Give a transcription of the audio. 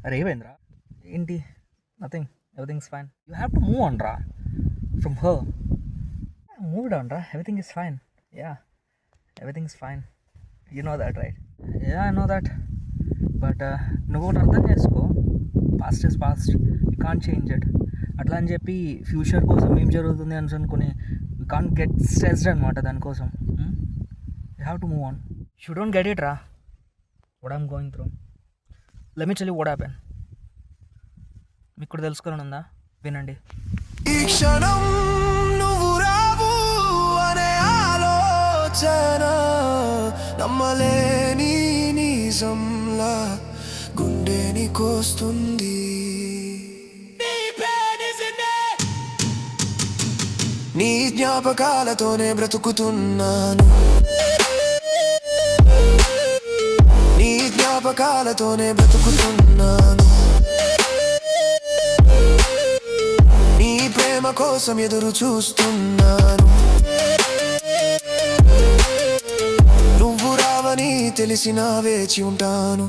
అరే ఏమైందిరా? ఏంటి? Nothing. Everything's fine. You have to move on రా ఫ్రమ్ హర్. మూవ్ ఆన్ రా. Everything is fine. Yeah, everything is fine. You know that right? Yeah, I know that. But నువ్వు ఒకటి అర్థం చేసుకో, past is past, you can't change it. అట్లా అని చెప్పి future కోసం ఏం జరుగుతుంది అని అనుకుని యూ కాంట్ గెట్ స్ట్రెస్డ్ అనమాట దానికోసం. You have to move on. You don't get it రా, what I'm going through. Let me tell you what happen. మీకు కూడా తెలుసుకోవాలని ఉందా? వినండి. ఈ క్షణం నువ్వు రావు అనే ఆలోచన నమ్మలేని నిజంలా గుండెని కోస్తుంది. నీ జ్ఞాపకాలతోనే బ్రతుకుతున్నాను, నీ జ్ఞాపకాలతోనే బ్రతుకుతున్నాను. నీ ప్రేమ కోసం ఎదురు చూస్తున్నాను. నువ్వు రావని తెలిసినా వేచి ఉంటాను.